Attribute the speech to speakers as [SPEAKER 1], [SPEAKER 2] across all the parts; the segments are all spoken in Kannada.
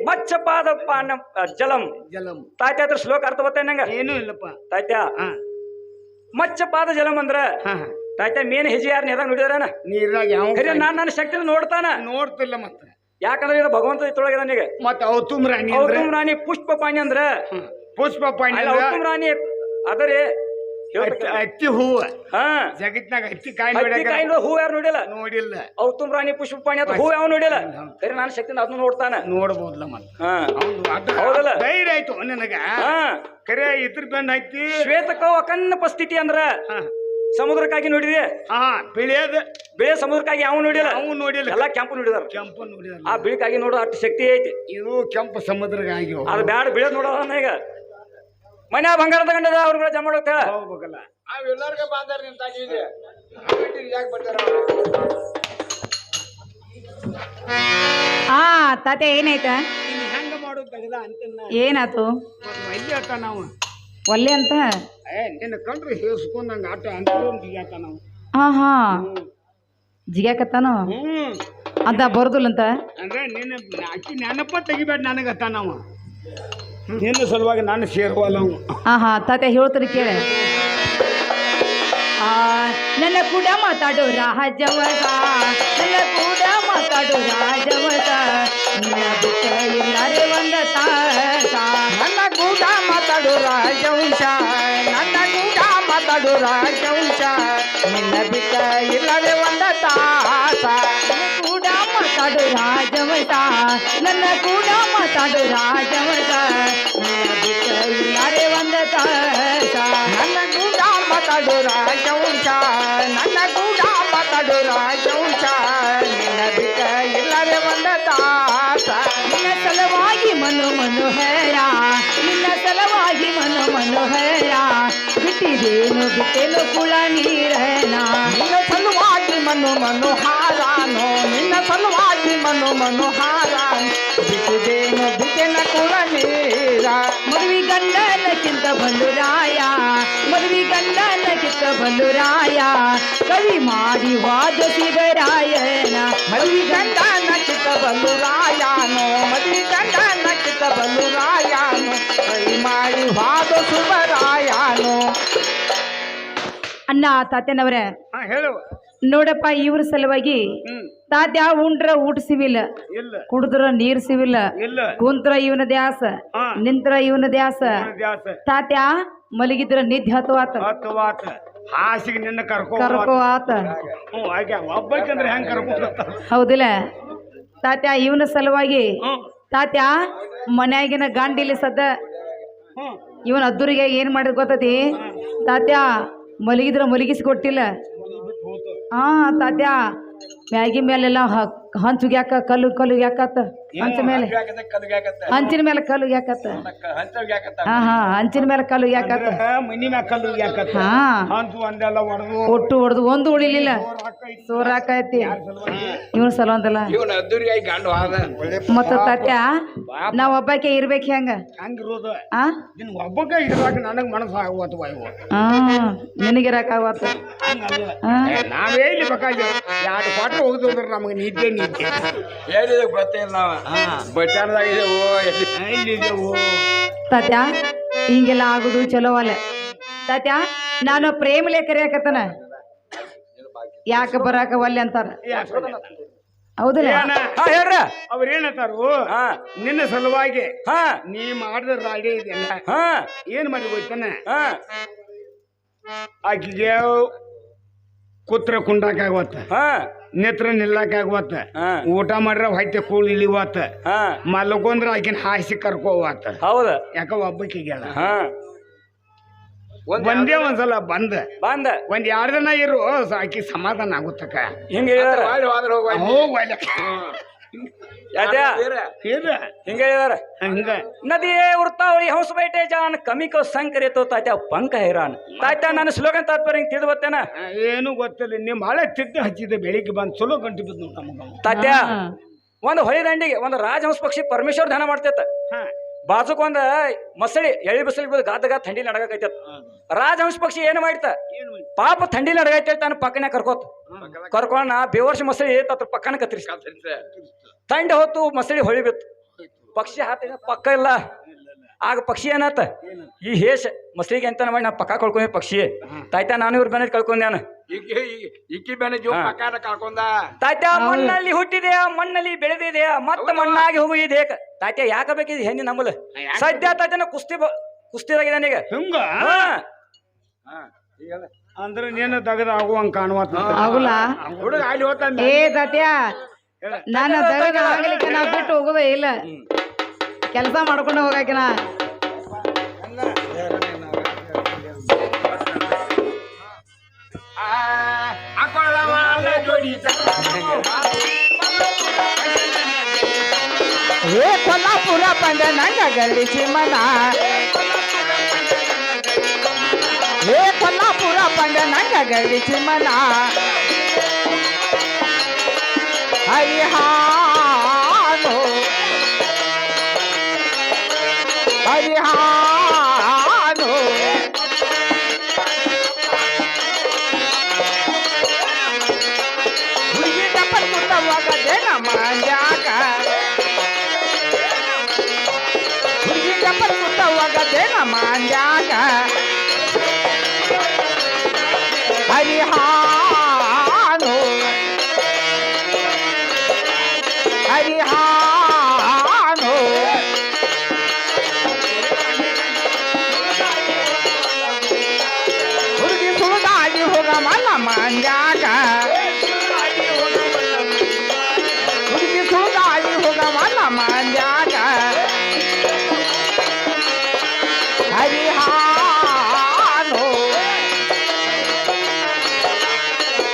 [SPEAKER 1] ಮಚ್ಚಪಾದ ಪಾನ ಜಲಂ
[SPEAKER 2] ಜಲಂ
[SPEAKER 1] ತಾತ್ಯ ಅದ್ರ ಶ್ಲೋಕ ಅರ್ಥ ಗೊತ್ತೇ ನಂಗ
[SPEAKER 2] ಏನೂ ಇಲ್ಲಪ್ಪ
[SPEAKER 1] ತಾತ್ಯ ಮಚ್ಚಪಾದ ಜಲಂ ಅಂದ್ರ ತಾತ್ಯ ಮೇನ್ ಹೆಜ್ಜೆ ಯಾರು ನೀರಾಗ ನೋಡಿದಾರನ
[SPEAKER 2] ನೀರಾಗ ಯಾವ
[SPEAKER 1] ನಾನ್ ನನ್ನ ಶಕ್ತಿ ನೋಡ್ತಾನ
[SPEAKER 2] ನೋಡ್ತಿಲ್ಲ ಮತ್ತೆ
[SPEAKER 1] ಯಾಕಂದ್ರೆ ಇದು ಭಗವಂತ ಇತ್ತೊಳಗೆ ನನಗೆ
[SPEAKER 2] ಮತ್ತೆ ಔತುಮ್ ರಾಣಿ
[SPEAKER 1] ಔತುಮ್ ರಾಣಿ ಪುಷ್ಪ ಪಾಣಿ ಅಂದ್ರ
[SPEAKER 2] ಪುಷ್ಪ ಪಾಣಿ
[SPEAKER 1] ಔತುಮ್ ರಾಣಿ ಅದರಿ
[SPEAKER 2] ಹತ್ತಿ ಹೂವ ಜಗತ್ನಾಗ ಹತ್ತಿ ಕಾಯಿ
[SPEAKER 1] ಹೂ ಯಾರು ನೋಡಿಲ್ಲ
[SPEAKER 2] ನೋಡಿಲ್ಲ
[SPEAKER 1] ಔತುಮ್ ರಾಣಿ ಪುಷ್ಪ ಪಾಣಿ ಅಂತ ಹೂ ಯಾವ ನೋಡಿಲ್ಲ ಸರಿ ನಾನು ಶಕ್ತಿ ಅದನ್ನ ನೋಡ್ತಾನ
[SPEAKER 2] ನೋಡ್ಬೋದ್ಲ ಮತ್ತೆ
[SPEAKER 1] ಹೌದಲ್ಲ
[SPEAKER 2] ಧೈರ್ಯ ಆಯ್ತು ನನಗ ಕರೆ ಇದ್ರ ಬೆಂಡ್ ಹಾಕಿ
[SPEAKER 1] ಶ್ವೇತಕೋ ಅಕನ್ನ ಪರಿಸ್ಥಿತಿ ಅಂದ್ರ ಸಮುದ್ರಕ್ಕಾಗಿ ನೋಡಿದೆ ಬಿಳಿ ಸಮುದ್ರಕ್ಕಾಗಿ ಯಾವ ನೋಡಿಲ್ಲ ಎಲ್ಲ ಕೆಂಪು ನೋಡಿದಾರ ಆ ಬಿಳಿಕಾಗಿ ನೋಡೋ ಅಷ್ಟು ಶಕ್ತಿ ಐತಿ
[SPEAKER 2] ಇದು ಕೆಂಪು ಸಮುದ್ರಕ್ಕಾಗಿ
[SPEAKER 1] ಅದು ಬ್ಯಾಡ ಬಿಳಿ ನೋಡೋಣ ಈಗ ಮನೆ ಬಂಗಾರ ತಗೊಂಡದ ಅವ್ರ ಜಮ ಹೋಗ್ತಾಳ
[SPEAKER 3] ತಾತೆ ಏನಾಯ್ತ
[SPEAKER 2] ಹೆಂಗ ಮಾಡೋದು ತಗದ ಅಂತ
[SPEAKER 3] ಏನಾತು
[SPEAKER 2] ನಾವು
[SPEAKER 3] ಒಲ್ಲೆ ಅಂತ
[SPEAKER 2] ನಿನ್ನ ಕಂಡ್ರೆ ಹೇಸ್ಕೊಂಡಂಗ ಆಟ ಅಂತ ಜಿಗಾತ ನಾವು
[SPEAKER 3] ಹಾ ಜಿಗ್ಯಾಕತ್ತಾನು ಅಂತ ಬರುದಿಲ್ಲಂತ
[SPEAKER 2] ಅಂದ್ರೆ ನಿನ್ನ ಅಕ್ಕಿ ನೆನಪ ತೆಗಿಬೇಡ ನನಗತ್ತ ನಾವು ನಿನ್ನ ಸಲುವಾಗಿ ನಾನು ಸೇರುವಲ್ಲ
[SPEAKER 3] ತಾತೆ ಹೇಳ್ತೀನಿ ಕೇಳ ನನ್ನ ಕೂಡ ಮಾತಾಡೋ ರಾಜವಸ ನನ್ನ ಕೂಡ ಮಾತಾಡೋ ರಾಜವಸ ನಿನ್ನ ಬಿಟ್ಟ ಇಲ್ಲಾರೆ ಒಂದ ತಾಸ ನನ್ನ ಕೂಡ ಮಾತಾಡೋ ರಾಜವಂಶ ನನ್ನ ಕೂಡ ಮಾತಾಡೋ ರಾಜವಂಶ ನಿನ್ನ ಬಿಟ್ಟ ಇಲ್ಲದೆ ಒಂದ ತಾಸ ನನ್ನ ಕೂಡ ಮಾತಾಡೋ ರಾಜವಂಶ ನನ್ನ ಕೂಡ ಮಾತಾಡೋ ರಾಜವಂಶ ನಿನ್ನ ಬಿಟ್ಟ ಇಲ್ಲಾರೆ ಒಂದ ತಾಸ ನನ್ನ ಕೂಡ ಮಾತಾಡೋ ರಾಜವಂಶ ನನ್ನ ಕೂಡ ಮಾತಾಡೋ ರಾಜವಂಶ ನಿನ್ನ ಬಿಟ್ಟ ಇಲ್ಲದೆ ಒಂದ ತಾಸ ನಿನ್ನ ಸಲವಾಗಿ ಮನೋಹರ ನಿನ್ನ ಸಲವಾಗಿ ಮನೋಹರ ಬಿಟ್ಟೇನು ಕುಳ ನೀರನ ನಿನ್ನ ಸಲುವಾಗಿ ಮನೋಹಾರಾನೋ ನಿನ್ನ ಸಲುವಾಗಿ ಮನೋಹಾರ ಬಿಟ್ಟೇನ ಕುಳ ನೀರ ಮದುವೆ ಗಂಡನಕ್ಕಿಂತ ಬಲ್ಲುರಾಯ ಮದುವೆ ಗಂಡನಕ್ಕಿಂತ ಬಲ್ಲುರಾಯ ಕವಿ ಮಾಡಿ ವಾದ ಶಿವರಾಯನ ಮದುವೆ ಗಂಡನಕ್ಕಿಂತ ಬಲ್ಲುರಾಯನೋ ಮದುವೆ ಗಂಡನಕ್ಕಿಂತ ಬಲ್ಲುರಾಯನೋ ಕವಿ ಮಾಡಿ ವಾದ ಶಿವರಾಯನೋ ಅಣ್ಣ ತಾತ್ಯನವ್ರೆ
[SPEAKER 2] ಹೇಳು
[SPEAKER 3] ನೋಡಪ್ಪ ಇವ್ರ ಸಲುವಾಗಿ ತಾತ್ಯ ಉಂಡ್ರ ಊಟ ಸಿವಿಲ್ಲ ಕುಡಿದ್ರ ನೀರ್ ಸಿವಿಲ್ಲ ಕುಂತ್ರ ಇವನ ದ್ಯಾಸ ನಿಂತ್ರ ಇವನ ದ್ಯಾಸ ತಾತ್ಯ ಮಲಗಿದ್ರ ನಿದ್ದೆ ಹತ್ತುವಾತ
[SPEAKER 2] ಹಾಸಿಗೆ ನಿನ್ನ
[SPEAKER 3] ಕರ್ಕೋ ಆತ
[SPEAKER 2] ಒಬ್ಬಂದ್ರೆ ಹೆಂಗ್ ಕರ್ಕೊ
[SPEAKER 3] ಹೌದಿಲ್ಲ ತಾತ್ಯ ಇವನ ಸಲುವಾಗಿ ತಾತ್ಯ ಮನ್ಯಾಗಿನ ಗಾಂಡಿಲಿ ಸದ್ದ ಇವನ್ ಅದ್ದೂರಿಗೆ ಏನ್ ಮಾಡಿದ್ ಗೊತ್ತತಿ ತಾತ್ಯ ಮಲಗಿದ್ರ ಮಲಗಿಸಿ ಕೊಟ್ಟಿಲ್ಲ ತಾತ್ಯ ಮ್ಯಾಗಿ ಮೇಲೆಲ್ಲ ಹಂಚುಗ್ಯಾಕ ಕಲ್ಲು ಯಾಕತ್ತ ಹಂಚಿನ ಮೇಲೆ ಕಲ್ಲು ಯಾಕತ್ತ ಹಂಚಿನ ಮೇಲೆ ಕಲ್ಲು ಯಾಕತ್ತ ಒಟ್ಟು ಹೊಡೆದು ಒಂದು ಉಳಿಲಿಲ್ಲ ಸೋರಾಕೈತಿ ಇವನು ಸಲ ಅಂತಲ್ಲ ಮತ್ತ ತಾತ್ಯ ನಾವ್ ಒಬ್ಬಾಕೆ ಇರ್ಬೇಕು ಹೆಂಗ ನಿನಗಿರಕ ಆವತ್ತ
[SPEAKER 2] ನಾವೇ ಇಲ್ಲಿ ಬೇಕಾಗಿ ಎರಡು ಕ್ವಾಟ್ರ್ ಹೋಗುದು ನಮಗೆ ನಿದ್ದೆ
[SPEAKER 3] ತಾತ್ಯ ಹಿಂಗೆಲ್ಲ ಆಗುದು ಚಲೋ ಅಲ್ಲ ತಾತ್ಯ ನಾನು ಪ್ರೇಮಲೆ ಕರಿಯಾಕತ್ತನ ಯಾಕ ಬರಾಕ ಒಲ್ಲೆ ಅಂತಾರ ಹೌದಲ್ಲ
[SPEAKER 2] ಅವ್ರ ಏನಂತಾರು ನಿನ್ನ ಸಲುವಾಗಿ ನೀ ಮಾಡಿದ ರಾಡಿ ಇದೆಲ್ಲ ಏನ್ ಮಾಡಿ ಹೋಯ್ತಾನ ಆಕಿಗೆ ಕುತ್ರ ಕುಂಡಾಕಾಗವತ್ತ ನೇತ್ರ ನಿಲ್ಲಾಕಾಗವತ್ತ ಊಟ ಮಾಡ್ರ ಹೊಟ್ಟೆ ಕೂಳ್ ಇಳಿವತ್ತ ಮಲ್ಕೊಂಡ್ರ ಆಕಿನ ಹಾಸಿ ಕರ್ಕೋವತ್ತ
[SPEAKER 1] ಹೌದ
[SPEAKER 2] ಯಾಕ ಒಬ್ಬಕಿಗೆಲ್ಲ ಒಂದೇ ಒಂದ್ಸಲ ಬಂದ ಒಂದ್ 2 ದಿನ ಇರು ಆಕಿ ಸಮಾಧಾನ ಆಗುತ್ತಕ್ಕ
[SPEAKER 1] ಹಿಂಗೆ
[SPEAKER 2] ಹಿಂಗ
[SPEAKER 1] ನದಿಯೇ ಉರ್ತಾವಳಿ ಹೌಸ್ ಬೈಟೆ ಜಾನ್ ಕಮಿ ಕೋ ಸಂಕರೇತೋ ತಾತ್ಯ ಪಂಕ ಹೈರಾನ್ ತಾತ್ಯ ನಾನು ಸ್ಲೋಗನ್ ತಾತ್ಪರ್ಯ ಹಿಂಗೆ ತಿಳಿದು ಬರ್ತೇನ
[SPEAKER 2] ಏನು ಗೊತ್ತಿಲ್ಲ ನಿಮ್ ಹಳೆ ತಿದ್ದು ಹಚ್ಚಿದೆ ಬೆಳಿಗ್ಗೆ ಬಂದ್ ಚಲೋ ಗಂಟೆ ಬಿದ್ದು ನಮಗ
[SPEAKER 1] ತಾತ್ಯ ಒಂದು ಹೊಳಿ ದಂಡಿಗೆ ಒಂದು ರಾಜಹಂಸ ಪಕ್ಷಿ ಪರಮೇಶ್ವರ್ ಧ್ಯಾನ ಮಾಡ್ತೈತ ಬಾಜುಕ್ ಒಂದ ಮಸಳಿ ಎಳಿ ಬಿಸಿಲಿಗೆ ಬಂದು ಗಾದ ಥಂಡಿ ನಡಗೈತೆ ರಾಜಹಂಸ ಪಕ್ಷಿ ಏನು ಮಾಡ್ತ ಪಾಪ ಥಂಡಿ ನಡಗೈತೆ ತಾನು ಪಕ್ಕನೆ ಕರ್ಕೊಂಡ ಬೇವರ್ಷ ಮಸಳಿ ತತ್ರ ಪಕ್ಕನ ಕತ್ರಿಸ್ ಥಂಡಿ ಹೊತ್ತು ಮಸಳಿ ಹೊಳಿ ಬಿತ್ತು ಪಕ್ಷಿ ಹಾತಿನ ಪಕ್ಕ ಇಲ್ಲ ಆಗ ಪಕ್ಷಿ ಏನಾತ ಈ ಹೇಷ ಮಸಳಿಗೆ ಅಂತ ಮಾಡಿ ನಾ ಪಕ್ಕ ಕಳ್ಕೊಂಡೆ ಪಕ್ಷಿ ತಾಯ್ತಾ ನಾನು ಇವ್ರ ಬೆನ್ನ ಕಳ್ಕೊಂಡೆ ನಾನು ತಾಯ್ತ ಮಣ್ಣಲ್ಲಿ ಹುಟ್ಟಿದೆಯಾ ಮಣ್ಣಲ್ಲಿ ಬೆಳೆದಿದೆಯಾ ಮತ್ತೆ ಮಣ್ಣಾಗಿ ಹೋಗಿದೆ ತಾಯ್ತ ಯಾಕ ಬೇಕಿದ್ ಹೆಣ್ಣಿ ನಮ್ಮಲ್ಲ ಸದ್ಯ ತಾಯ್ತನ ಕುಸ್ತಿದಾಗಿದ್ದಾನೀಗ
[SPEAKER 2] ಹಿಂಗ ಅಂದ್ರೆ ನೀನು ತೆಗೆದು ಆಗುವಂಗ ಕಾಣುವಂತ
[SPEAKER 3] ಆಗುಲ್ಲ
[SPEAKER 2] ಹುಡುಗ ಅಲ್ಲಿ ಹೋಗ್ತಾನೆ
[SPEAKER 3] ಏ ತಾತ್ಯ ನಾನು ದಗದ ಆಗ್ಲಿಕ್ಕೆ ನಾ ಬಿಟ್ಟು ಹೋಗೋದೇ ಇಲ್ಲ ಕೆಲಸ ಮಾಡ್ಕೊಂಡು ಹೋಗಾಕ ನಾ
[SPEAKER 4] ಏ ಕೊಲ್ಲಾಪುರ ಬಂದ ನಂಗ ಗಳಿಸಿ ಮನ ಏ ಕೊಲ್ಲಾಪುರ ಬಂದ ನಂಗ ಗಳಿಸಿ ಮನ ಹರಿಹಾನು ಹರಿಹಾನು ಹುಡುಗಿ ಡಬ್ಬಲ್ ಕುಟ್ಟವಾಗದೆ ನಮ್ಮ ಜಾಗ ಹುಡುಗಿ ಡಬ್ಬಲ್ ಕುಟ್ಟವಾಗದೆ ನಮ್ಮ ಜಾಗ ಹರಿಹಾನು ಹರಿಹಾನು ಹುಡುಗಿ ಸುಳಿದಾಡಿ ಹೋಗಮಲ್ಲ ಮಂಜಾಗ ಹುಡುಗಿ ಸುಳಿದಾಡಿ ಹೋಗಮಲ್ಲ ಮಂಜಾಗ ಹರಿಹಾನು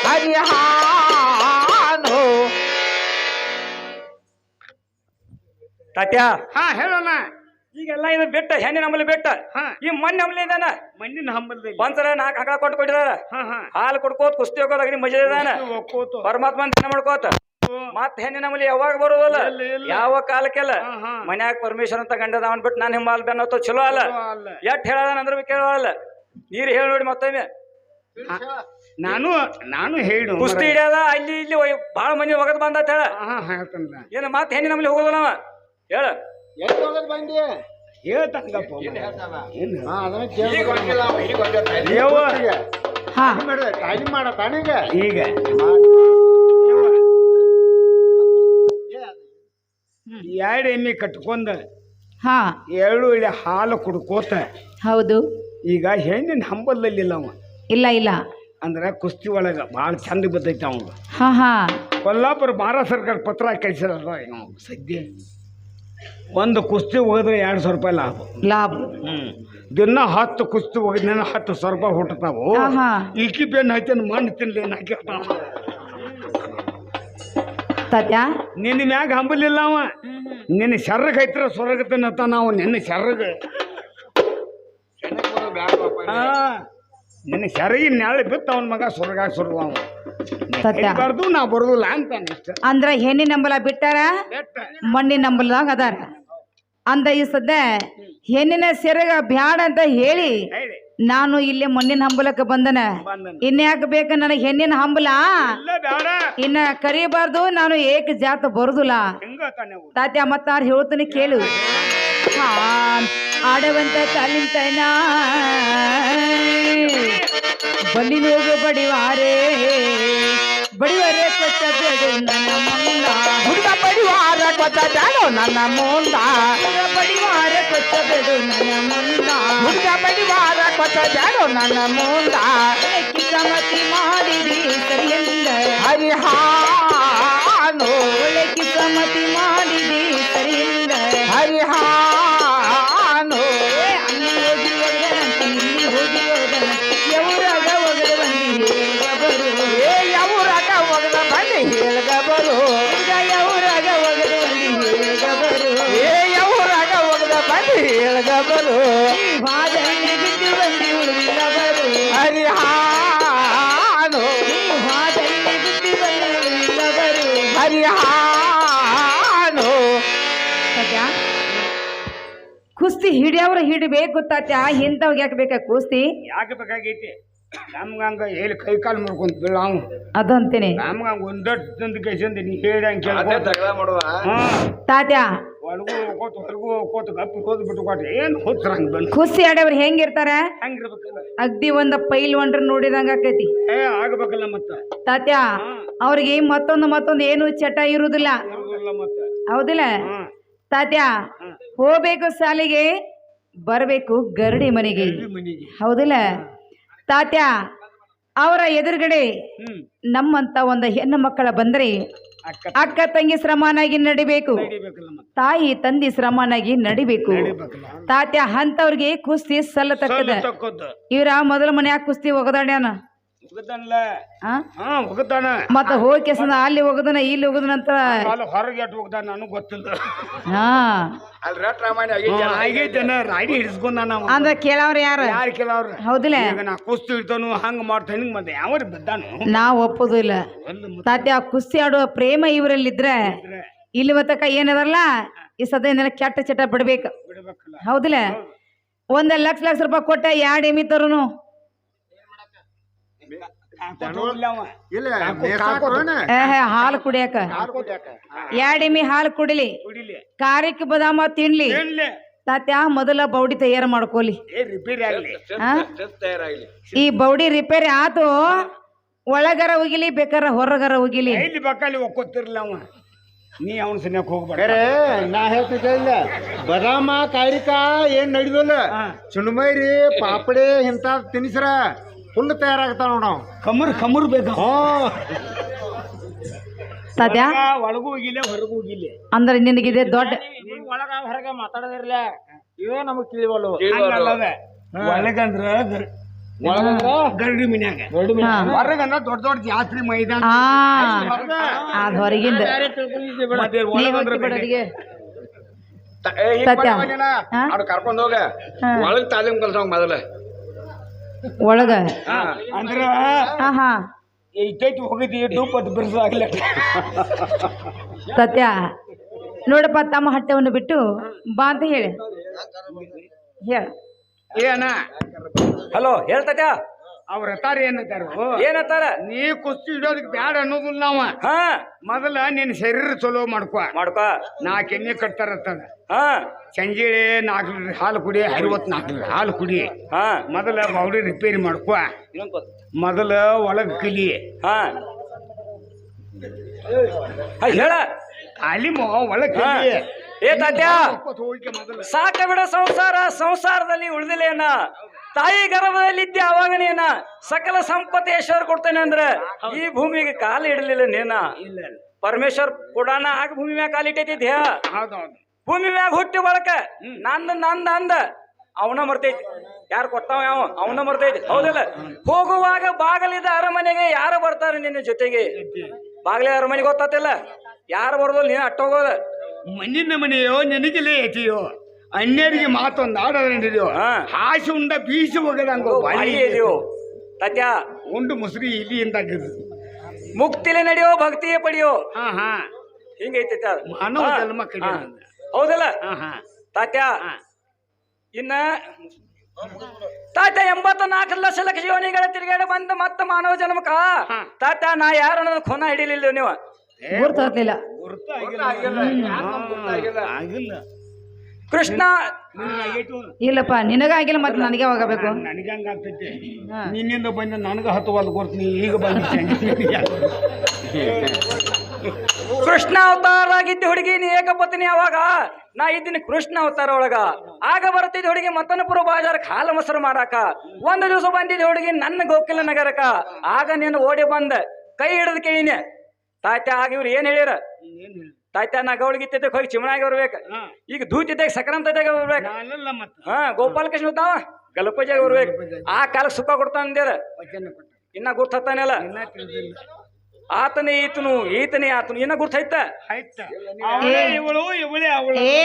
[SPEAKER 4] ಹರಿಹಾನು
[SPEAKER 1] ತಾತ್ಯ
[SPEAKER 2] ಹಾ ಹೇಳೋಣ
[SPEAKER 1] ಈಗೆಲ್ಲ ಇದು ಬಿಟ್ಟ ಹೆಣ್ಣಿನ ನಮ್ಮಲ್ಲಿ ಬಿಟ್ಟ ಈ ಮಣ್ಣು ನಮ್ಮಲ್ಲಿ ಇದಾನ
[SPEAKER 2] ಮಣ್ಣಿನ ಹಂಬಲ್ದಲ್ಲಿ
[SPEAKER 1] ಒಂದ್ಸಲ 4 ಆಕಳ ಕೊಟ್ಟು ಕೊಟ್ಟಿದಾರ ಹಾಲು ಕೊಡ್ಕೋತ ಕುಸ್ತಿ ಹೋಗೋದಾಗ ಮಜಾ ಇದಾನ ಪರಮಾತ್ಮ ಧ್ಯಾನ ಮಾಡ್ಕೋತ ಮತ್ ಹೆಣ್ಣಿನ ನಮ್ಮಲ್ಲಿ ಯಾವಾಗ ಬರೋದಲ್ಲ ಯಾವ ಕಾಲಕ್ಕೆಲ್ಲ ಮನ್ಯಾಗ ಪರಮೇಶ್ವರ ಅಂತ ಗಂಡದ ಅವನ್ ಬಿಟ್ಟು ನಾನು ಹಿಂಬಾಲ್ ಬೆನ್ನ ಚಲೋ ಅಲ್ಲ ಎಟ್ ಹೇಳದ ಅಂದ್ರ ಕೇಳಲ್ಲ ನೀರ್ ಹೇಳಿ ನೋಡಿ ಮತ್ತೊಮ್ಮೆ
[SPEAKER 2] ನಾನು ಹೇಳು
[SPEAKER 1] ಕುಸ್ತಿ ಹಿಡಿಯದ ಅಲ್ಲಿ ಇಲ್ಲಿ ಬಾಳ ಮಂದಿ ಒಗದ್ ಬಂದ ಹೇಳ ಏನ ಮತ್ ಹೆಣ್ಣಿ ನಮ್ಮಲ್ಲಿ ಹೋಗೋದಲ್ಲ ಅವ ಹೇಳ
[SPEAKER 2] ಹೇಳ್ತಂಗಪ್ಪ
[SPEAKER 3] ಹಾ
[SPEAKER 2] ಈಗ ಎರಡು ಎಮ್ಮೆ ಕಟ್ಕೊಂಡ
[SPEAKER 3] ಹಾ
[SPEAKER 2] 2 ಇಳಿ ಹಾಲು ಕುಡ್ಕೋತ
[SPEAKER 3] ಹೌದು
[SPEAKER 2] ಈಗ ಹೆಣ್ಣಿನ ಹಂಬಲ್ಲಲ್ಲಿಲ್ಲ ಅವ
[SPEAKER 3] ಇಲ್ಲ ಇಲ್ಲ
[SPEAKER 2] ಅಂದ್ರೆ ಕುಸ್ತಿ ಒಳಗ ಭಾಳ ಚಂದ ಬರ್ತೈತೆ ಅವಂಗ
[SPEAKER 3] ಹಾ ಹಾ
[SPEAKER 2] ಕೊಲ್ಲಾಪುರ ಭಾರತ ಸರ್ಕಾರ ಪತ್ರ ಕಳಿಸಿರಲ್ಲ ಸದ್ಯ ಒಂದು ಕುಸ್ತಿ ಹೋದ್ರೆ 200 ರೂಪಾಯಿ ಲಾಭ
[SPEAKER 3] ಲಾಭ
[SPEAKER 2] ದಿನ 10 ಕುಸ್ತಿ ಹೋಗಿದ್ 10,000 ರೂಪಾಯಿ ಹುಟ್ಟತಾವು
[SPEAKER 3] ಹಾ
[SPEAKER 2] ಈಕಿ ಬೆನ್ನು ಹಚ್ಚಿನ ಮಣ್ಣು ತಿನ್ಲೇನು ಹಾಕಿರ್ತಾವ
[SPEAKER 3] ತಾತ್ಯ
[SPEAKER 2] ನಿನ್ನ ಮ್ಯಾಗ ಹಂಬಲಿಲ್ಲ ಅವ ನಿನ್ನ ಶರ್ರಗ್ ಐತ್ರ ಸ್ವರ್ಗತನತ್ತ ನಾವು ನಿನ್ನ ಶರ್ರಗ ನಿನ್ನ ಶರಗಿ ನಾಳೆ ಬಿತ್ತು ಅವನ ಮಗ ಸ್ವರ್ಗ ಸ್ವರ್ಗ ಅವ
[SPEAKER 3] ಸತ್ಯ.
[SPEAKER 2] ಬರ್ದು ನಾ ಬರುದಿಲ್ಲ ಅಂತ ಇಷ್ಟ
[SPEAKER 3] ಅಂದ್ರ ಹೆಣ್ಣಿನ ನಂಬಲ ಬಿಟ್ಟಾರ ಮಣ್ಣಿನ ನಂಬಲ್ದಾಗ ಅದಾರ ಅಂದ ಈ ಸದ್ಯ ಹೆಣ್ಣಿನ ಸೆರಗ ಬ್ಯಾಡ ಅಂತ ಹೇಳಿ
[SPEAKER 2] ಹೇಳಿ
[SPEAKER 3] ನಾನು ಇಲ್ಲಿ ಮಣ್ಣಿನ ಹಂಬಲಕ್ಕೆ ಬಂದನ ಇನ್ಯಾಕ ಬೇಕ ನನಗೆ ಹೆಣ್ಣಿನ ಹಂಬಲ
[SPEAKER 2] ಇಲ್ಲ ಬೇಡ
[SPEAKER 3] ಇನ್ನ ಕರಿಬಾರ್ದು ನಾನು ಏಕ ಜಾತ ಬರುದಿಲ್ಲ
[SPEAKER 2] ಹೆಂಗ ತಾನೆ
[SPEAKER 3] ತಾತ್ಯ ಮತ್ತಾರು ಹೇಳ್ತೀನಿ ಕೇಳು ಹಾ ಆಡವಂತ ತಾಲಿಂತನ ಬಲ್ಲಿ ಹೋಗು ಬಡಿವಾರೆ ಬಡಿವಾರೆ ಕೊಟ್ಟ ಬೇಡು ನನ್ನ ಮುಂದ
[SPEAKER 4] ಹುಡುಗ ಬಡಿವಾರ ಕೊಟ್ಟ ಬೇಡ ನನ್ನ ಮುಂದ
[SPEAKER 3] ಬಡಿವಾರ ಕೊಟ್ಟ ಬೇಡು ನನ್ನ ಮುಂದ
[SPEAKER 4] ಹುಡುಗ ಬಡಿವಾರ ಕೊಟ್ಟ ಬೇಡ ನನ್ನ ಮುಂದ
[SPEAKER 3] ಕಿಸಮತಿ ಮಾಡಿದಿ ಸರಿಯಿಂದ
[SPEAKER 4] ಹರಿಹಾನು
[SPEAKER 3] ಒಳ್ಳೆ ಕಿಸಮತಿ ಮಾಡಿದಿ ಸರಿಯಿಂದ
[SPEAKER 4] ಹರಿಹಾನು
[SPEAKER 3] ಅಲ್ಲಿ ಹೋಗಿ ಹೋಗದಂತ ಇಲ್ಲಿ ಹೋಗಿ ಹೋಗದಂತ ಎವರಾಗ ಹೋಗದ ಬಂದಿ ಬರು
[SPEAKER 4] ಏ ಯಾವೂರಾಗ ಒಗದ ಬಂದು ಹೇಳ್ಗ ಬರು
[SPEAKER 3] ಎವರಾಗ ಹೋಗದ ಬಂದಿ ಬರು
[SPEAKER 4] ಏ ಯಾವೂರಾಗ ಒಗದ ಬಂದು ಹೇಳ್ಗ ಬರು
[SPEAKER 3] ಹಾದಲ್ಲಿ ಬಿದ್ದು ಬಂದಿ ಉಳಿದ ಬರು
[SPEAKER 4] ಹರಿಹಾನು
[SPEAKER 3] ಹಾದಲ್ಲಿ ಬಿದ್ದು ಬಂದಿ ಉಳಿದ ಬರು
[SPEAKER 4] ಹರಿಹಾನು
[SPEAKER 3] ಸತ್ಯ ಕುಸ್ತಿ ಹಿಡಿಯವ್ರ ಹಿಡಿಬೇಕು ತಾತ್ಯ ಇಂಥವ್ಗೆ ಯಾಕೆ ಬೇಕಾ ಕುಸ್ತಿ
[SPEAKER 2] ಯಾಕೆ ಬೇಕಾಗೈತಿ ನಮ್ಗಂಗ ಹೇಳಿ ಕೈ ಕಾಲು ಮುರ್ಕೊಂತ ಬೀಳ ಅವ್
[SPEAKER 3] ಅದಂತೇನೆ
[SPEAKER 2] ನಮ್ಗಂಗ ಒಂದೊಂದು ಕೈಸಂದ ನೀ ಹೇಳಿ ಹಂಗೆ
[SPEAKER 3] ತಾತ್ಯ
[SPEAKER 2] ಒಳಗೂ ಹೋಗ್ಕೋತ ಹೊರಗೂ ಹೋಗ್ಕೋತ ಗಪ್ಪಿ ಹೋದ್ ಬಿಟ್ಟು ಕೊಟ್ರೆ ಏನು ಹೋದ್ರ ಹಂಗೆ ಬಂದು
[SPEAKER 3] ಕುಸ್ತಿ ಆಡವ್ರು ಹೆಂಗಿರ್ತಾರ
[SPEAKER 2] ಹಂಗಿರ್ಬೇಕಲ್ಲ
[SPEAKER 3] ಅಗ್ದಿ ಒಂದ ಪೈಲ್ವಾನ್ರ ನೋಡಿದಂಗ ಆಕೈತಿ
[SPEAKER 2] ಆಗ್ಬೇಕಲ್ಲ ಮತ್ತ
[SPEAKER 3] ತಾತ್ಯ ಅವ್ರಿಗೆ ಮತ್ತೊಂದು ಏನು ಚಟ ಇರುದಿಲ್ಲ
[SPEAKER 2] ಇರುದಿಲ್ಲ ಮತ್ತ
[SPEAKER 3] ಹೌದಿಲ್ಲ ತಾತ್ಯ ಹೋಗ್ಬೇಕು ಶಾಲೆಗೆ ಬರ್ಬೇಕು ಗರಡಿ ಮನೆಗೆ
[SPEAKER 2] ಮನೆಗೆ
[SPEAKER 3] ಹೌದಿಲ್ಲ ತಾತ್ಯ ಅವರ ಎದುರುಗಡೆ ನಮ್ಮಂತ ಒಂದು ಹೆಣ್ಣು ಮಕ್ಕಳ ಬಂದ್ರೆ ಅಕ್ಕ ತಂಗಿ ಶ್ರಮನಾಗಿ ನಡಿಬೇಕು
[SPEAKER 2] ನಡಿಬೇಕಲ್ಲ ಮತ್ತ
[SPEAKER 3] ತಾಯಿ ತಂದಿ ಶ್ರಮನಾಗಿ ನಡಿಬೇಕು
[SPEAKER 2] ನಡಿಬೇಕಲ್ಲ
[SPEAKER 3] ತಾತ್ಯ ಅಂತವ್ರಿಗೆ ಕುಸ್ತಿ ಸಲ್ಲತಕ್ಕದ
[SPEAKER 2] ತಕ್ಕೋದು
[SPEAKER 3] ಇವ್ರ ಮೊದಲ ಮನ್ಯಾಗ ಕುಸ್ತಿ ಒಗದಾಡ್ಯಾನ
[SPEAKER 2] ಹೋಗತಾನಲ್ಲ
[SPEAKER 3] ಆ?
[SPEAKER 2] ಹೋಗತಾನ
[SPEAKER 3] ಮತ್ತ ಹೋಗಿ ಕೆಸನ ಅಲ್ಲಿ ಒಗದನ ಇಲ್ಲಿ ಒಗದನಂತ
[SPEAKER 2] ಹೊರಗೆ ಎಟ್ಟು ಹೋಗ್ತಾನ ನನಗೆ ಗೊತ್ತಿಲ್ಲ
[SPEAKER 3] ಹಾ
[SPEAKER 2] ಆಗೈತೇನ ರಾಡಿ ಹಿಡಿಸ್ಕೊಂಡ ನಾವು
[SPEAKER 3] ಅಂದ್ರ ಕೇಳವ್ರ ಯಾರ
[SPEAKER 2] ಯಾರು ಕೆಲವ್ರು
[SPEAKER 3] ಹೌದಿಲ್ಲ
[SPEAKER 2] ಈಗ ನಾ ಕುಸ್ತಿ ಇಡ್ತಾನು ಹಂಗ ಮಾಡ್ತಾನ ಹಿಂಗ್ ಮತ್ತೆ ಯಾವ ಬಿದ್ದಾನು
[SPEAKER 3] ನಾವ್ ಒಪ್ಪುದಿಲ್ಲ ತಾತ್ಯ ಕುಸ್ತಿ ಆಡುವ ಪ್ರೇಮ ಇವರಲ್ಲಿದ್ರೆ ಇಲ್ಲಿ ಮತ್ತಕ ಏನದಲ್ಲ ಈ ಸದ್ಯ ಕೆಟ್ಟ ಚಟ ಬಿಡ್ಬೇಕು
[SPEAKER 2] ಬಿಡ್ಬೇಕಲ್ಲ
[SPEAKER 3] ಹೌದಿಲ್ಲ 1,00,000 ರೂಪಾಯಿ ಕೊಟ್ಟ 2 ಎಮ್ಮಿ ತರುನು ಹಾಲು ಕುಡಿಯಾಕ 2 ಎಮ್ಮಿ ಹಾಲು ಕುಡಿಲಿ
[SPEAKER 2] ಕುಡಿಲಿ
[SPEAKER 3] ಕಾರ್ಯಕ್ಕೆ ಬದಾಮ ತಿನ್ಲಿ
[SPEAKER 2] ಏನ್ಲೆ
[SPEAKER 3] ತಾತ್ಯ ಮೊದಲ ಬೌಡಿ ತಯಾರು ಮಾಡ್ಕೋಲಿ
[SPEAKER 2] ರಿಪೇರಿ ಆಗ್ಲಿ
[SPEAKER 3] ಆ? ಈ ಬೌಡಿ ರಿಪೇರಿ ಆತು ಒಳಗರ ಹೋಗಿಲಿ ಬೇಕಾರ ಹೊರಗರ ಹೋಗಿಲಿ
[SPEAKER 2] ಎಲ್ಲಿ ಬಕ್ಕಲ್ಲಿ ಒಕ್ಕೋತಿರ್ಲ ಅವ ನೀ ಅವನ ಸನ್ಯಾಕ ಹೋಗ್ಬೇಡ
[SPEAKER 5] ನಾ ಹೇಳ್ತಿದ್ದೆ ಇಲ್ಲ ಬದಾಮ ಕಾಯಿಕ ಏನ್ ನಡಿದಲ್ಲ ಚುಣ್ಮೈರಿ ಪಾಪಡೆ ಇಂತ ತಿನಿಸ್ರ ಫುಲ್ ತಯಾರಾಗ್ತಾವ ನೋಡ
[SPEAKER 2] ಕಮರ್ ಬೇಕು
[SPEAKER 3] ತಾತ್ಯ
[SPEAKER 2] ಒಳಗೂ ಹೋಗಿಲ್ಲ ಹೊರಗೂ ಹೋಗಿಲ್ಲ
[SPEAKER 3] ಅಂದ್ರೆ ನಿನಗಿದೆ ದೊಡ್ಡ
[SPEAKER 2] ಒಳಗ ಹೊರಗ ಮಾತಾಡದಿರ್ಲ ಇವೇ ನಮಗ್ ತಿಳಿವಲ್ಲ ಒಳಗಂದ್ರ ಗರಡಿ ಮನ್ಯಾಗ ಹೊರಗಂದ್ರ ದೊಡ್ಡ ಜಾತ್ರೆ ಮೈದಾನ
[SPEAKER 3] ಅದ್ ಹೊರಗಿಂದ
[SPEAKER 2] ಮತ್ತೆ
[SPEAKER 3] ನೀವ್
[SPEAKER 2] ಒಳಗಂದ್ರ
[SPEAKER 3] ಹೋಗಿ ಬಿಡೋದಿಗೆ.
[SPEAKER 1] ಅವ್ನು ಕರ್ಕೊಂಡ್ ಹೋಗ ಒಳಗ್ ತಾಲೀಮ್ ಕಲ್ಸಂಗ್ ಮೊದಲ
[SPEAKER 3] ಒಳಗ
[SPEAKER 2] ಅಂದ್ರ
[SPEAKER 3] ಹಾ
[SPEAKER 2] ಇಟ್ಟೈತಿ ಹೋಗಿದ್ದಿ ಡೂಪತ್ ಬಿರ್ಸ ಆಗ್ಲ
[SPEAKER 3] ಸತ್ಯ ನೋಡಪ್ಪ ತಮ್ಮ ಹಟ್ಟೆವನ್ನು ಬಿಟ್ಟು ಬಾ ಅಂತ ಹೇಳಿ ಹೇಳ
[SPEAKER 2] ಏನ
[SPEAKER 1] ಹಲೋ ಹೇಳ್ತತ್ಯಾ
[SPEAKER 2] ಅವ್ರ ಹತ್ತಾರ ಏನಂತಾರ
[SPEAKER 1] ಏನತ್ತಾರ
[SPEAKER 2] ನೀ ಕುಸ್ತಿ ಇಡೋದಕ್ ಬ್ಯಾಡ ಅನ್ನೋದಿಲ್ಲ ನಾವ
[SPEAKER 1] ಹಾ
[SPEAKER 2] ಮೊದಲ ನಿನ್ ಶರೀರ ಚಲೋ ಮಾಡ್ಕೊ
[SPEAKER 1] ಮಾಡ್ಕೋ
[SPEAKER 2] 4 ಎಣ್ಣೆ ಕಟ್ತಾರತ್ತದ
[SPEAKER 1] ಹಾ
[SPEAKER 2] ಸಂಜೆ 4 ಲೀಟರ್ ಹಾಲು ಕುಡಿ 54 ಲೀಟರ್ ಹಾಲು ಕುಡಿ
[SPEAKER 1] ಹಾ
[SPEAKER 2] ಮೊದಲ ಬಾಡಿ ರಿಪೇರಿ ಮಾಡ್ಕೊ ಮೊದಲ ಒಳಗ್ ಕಲಿ
[SPEAKER 1] ಹಾ ಹೇಳ
[SPEAKER 2] ಅಲ್ಲಿ ಒಳಗ್ ಕಲಿ
[SPEAKER 1] ಏ ತಾತ್ಯ
[SPEAKER 2] ಹೋಗಿ ಮೊದಲ
[SPEAKER 1] ಸಾಕ ಬಿಡ ಸಂಸಾರದಲ್ಲಿ ಉಳಿದಿಲ್ಲೇನ ತಾಯಿ ಗರ್ಭದಲ್ಲಿದ್ದೆ ಅವಾಗನೇನ ಸಕಲ ಸಂಪತ್ತು ಈಶ್ವರ ಕೊಡ್ತೇನೆ ಅಂದ್ರೆ ಈ ಭೂಮಿಗೆ ಕಾಲು ಇಡಲಿಲ್ಲ ನೇನ
[SPEAKER 2] ಇಲ್ಲ
[SPEAKER 1] ಪರಮೇಶ್ವರ್ ಕೊಡಾನ ಆಗ ಭೂಮಿ ಮ್ಯಾಗ ಕಾಲಿಟ್ಟೈತಿ ದೇಹ
[SPEAKER 2] ಹೌದೌದು
[SPEAKER 1] ಭೂಮಿ ಮ್ಯಾಗ ಹುಟ್ಟಿ ಬಳಕ ನಂದ ಅಂದ ಅವನ ಮರ್ತೈತಿ ಯಾರು ಕೊಟ್ಟವ ಯಾವ ಅವನ ಮರ್ತೈತಿ ಹೌದಿಲ್ಲ ಹೋಗುವಾಗ ಬಾಗಲಿದ ಅರಮನೆಗೆ ಯಾರು ಬರ್ತಾರೆ ನಿನ್ನ ಜೊತೆಗೆ ಬಾಗಲಿ ಅರಮನೆಗೆ ಗೊತ್ತಾತಿಲ್ಲ ಯಾರು ಬರೋದಿಲ್ಲ ನೀನು ಅಟ್ಟೋಗೋದ
[SPEAKER 2] ಮಣ್ಣಿನ ಮನೆಯೋ ನಿನಗಿಲೇ ಐತಿಯೋ ಅನ್ಯರಿಗೆ ಮಾತೊಂದು ಆಡೋ ಹಾಸಿ ಉಂಡ ಬೀಸಿ ಹೋಗದಂಗ
[SPEAKER 1] ತತ್ಯ
[SPEAKER 2] ಉಂಡು ಮುಸುರಿ ಇಲ್ಲಿ ಅಂತ
[SPEAKER 1] ಮುಕ್ತಿಲೆ ನಡೆಯೋ ಭಕ್ತಿಯೇ ಪಡೆಯೋ
[SPEAKER 2] ಹಾ
[SPEAKER 1] ಹಿಂಗೈತಿ
[SPEAKER 2] ಮಾನವ ಜನ್ಮ ಕಡೆ
[SPEAKER 1] ಹೌದಲ್ಲ ತಾತ್ಯ ಇನ್ನ ತಾತ್ಯ 84 ಲಕ್ಷ ಯೋನಿಗಳ ತಿರುಗಾಡಿ ಬಂದ ಮತ್ತ ಮಾನವ ಜನ್ಮಕ್ಕ ತಾತ್ಯ ನಾ ಯಾರು ಅನ್ನೋದು ಖುನ ಹಿಡಿಲಿಲ್ಲ ನೀವು
[SPEAKER 3] ಗುರ್ತಾಗ್ಲಿಲ್ಲ
[SPEAKER 2] ಆಗಿಲ್ಲ
[SPEAKER 1] ಕೃಷ್ಣ
[SPEAKER 3] ಇಲ್ಲಪ್ಪ ನಿನಗಾಗಿಲ್ಲ ಮತ್ತೆ ನನಗೆ ಹೋಗಬೇಕು
[SPEAKER 2] ನನಗೆ ಹಂಗ ಆಗ್ತೈತೆ ನಿನ್ನಿಂದ ಬಂದ ನನಗ ಹತ್ತುವಲ್ದು ಕೊಡ್ತೀನಿ ಈಗ ಬಂದ
[SPEAKER 1] ಕೃಷ್ಣ ಅವತಾರ ಆಗಿದ್ದ ಹುಡುಗಿ ನೀ ಏಕಪತ್ನಿ ಅವಾಗ ನಾ ಇದ್ದೀನಿ ಕೃಷ್ಣ ಅವತಾರ ಒಳಗ ಆಗ ಬರ್ತಿದ್ದ ಹುಡುಗಿ ಮತ್ತನಪುರ ಬಾಜಾರಕ್ಕೆ ಹಾಲು ಮೊಸರು ಮಾರಾಕ ಒಂದು ದಿವಸ ಬಂದಿದ್ದ ಹುಡುಗಿ ನನ್ನ ಗೋಕಿಲ ನಗರಕ ಆಗ ನೀನು ಓಡಿ ಬಂದ ಕೈ ಹಿಡಿದು ಕೇಳಿನಿ ತಾತ್ಯ ಆಗ ಇವ್ರು ಏನ್ ಹೇಳ್ಯಾರ ತಾಯ್ತ ನಾ ಗೌಳಿಗಿತ್ತಿದ್ದ ಹೋಗಿ ಚಿಮಣಾಗಿ ಬರ್ಬೇಕು ಈಗ ದೂತಿದ್ದಾಗ ಸಕ್ರಾಂತದಾಗ ಬರ್ಬೇಕು ಹಾ ಗೋಪಾಲಕೃಷ್ಣ ಹೋಗ್ತಾವ ಗಲಪಜಾಗ ಬರ್ಬೇಕು ಆ ಕಾಲಕ್ಕೆ ಸುಖ ಕೊಡ್ತಾನ ಅಂದ್ಯಾರ ಇನ್ನ ಗುರ್ತಾನೆಲ್ಲ ಆತನೇ ಈತನೇ ಆತನು ಇನ್ನ ಗುರ್ತೈತ
[SPEAKER 3] ಏ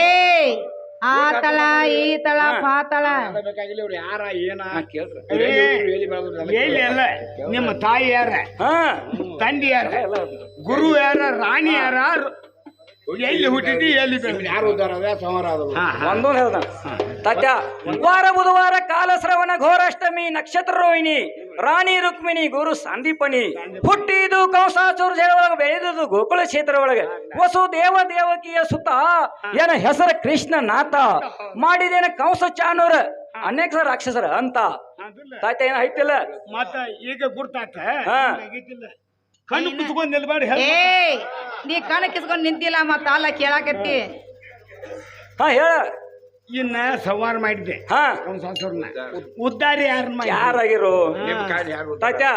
[SPEAKER 3] ಆ ತಳ ಈ ತಳ ಪಾತಳ
[SPEAKER 2] ಯಾರ ಏನ ಅಲ್ಲ ನಿಮ್ಮ ತಾಯಿ ಯಾರ ತಂದೆ ಯಾರ ಗುರು ಯಾರ ರಾಣಿ ಯಾರ ಎಲ್ಲಿ ಹುಟ್ಟಿದ್ದಿ ಎಲ್ಲಿ
[SPEAKER 5] ಯಾರು ಉದ್ದಾರ ಅದ ಸಂಹಾರ ಆದವು
[SPEAKER 1] ಒಂದೊಂದು ಹೇಳ್ದ ತಾತ್ಯ ವಾರ ಬುಧವಾರ ಕಾಲಶ್ರವಣ ಘೋರಾಷ್ಟಮಿ ನಕ್ಷತ್ರ ರೋಹಿಣಿ ರಾಣಿ ರುಕ್ಮಿಣಿ ಗುರು ಸಂದೀಪನಿ ಹುಟ್ಟಿದು ಕಂಸಾಚೂರ್ ಒಳಗೆ ಬೆಳೆದುದು ಗೋಕುಲ ಕ್ಷೇತ್ರ ಒಳಗೆ ವಸು ದೇವಕಿಯ ಸುತ್ತ ಏನ ಹೆಸರ ಕೃಷ್ಣ ನಾಥ ಮಾಡಿದೇನ ಕಂಸ ಚಾನೂರ ಅನೇಕ ರಾಕ್ಷಸರ ಅಂತ ತಾತ್ಯ ಏನ ಐತಿಲ್ಲ
[SPEAKER 2] ಮತ್ತ ಈಗ ಗುರ್ತಾತ
[SPEAKER 1] ಹಾ.
[SPEAKER 2] ಆಗಿದ್ದಿಲ್ಲ. ಕಣ್ಣು ಕುತ್ಕೊಂಡ್ ನಿಲ್ಬೇಡ
[SPEAKER 3] ಏ ನೀ ಕಣ ಕಿಸ್ಕೊಂಡ್ ನಿಂತಿಲ್ಲ ಮತ್ತ ಅಲ್ಲ ಕೇಳಾಕತ್ತಿ
[SPEAKER 1] ಹಾ ಹೇಳ
[SPEAKER 2] ಇನ್ನ ಸಂವಾರ ಮಾಡಿದ್ದೆ
[SPEAKER 1] ಹಾ
[SPEAKER 2] ಕಂಸಾಸುರನ ಉದ್ಧಾರ ಯಾರನ್ನ ಮಾಡಿ
[SPEAKER 1] ಯಾರಾಗಿರು
[SPEAKER 5] ಯಾರು
[SPEAKER 1] ತಾತ್ಯ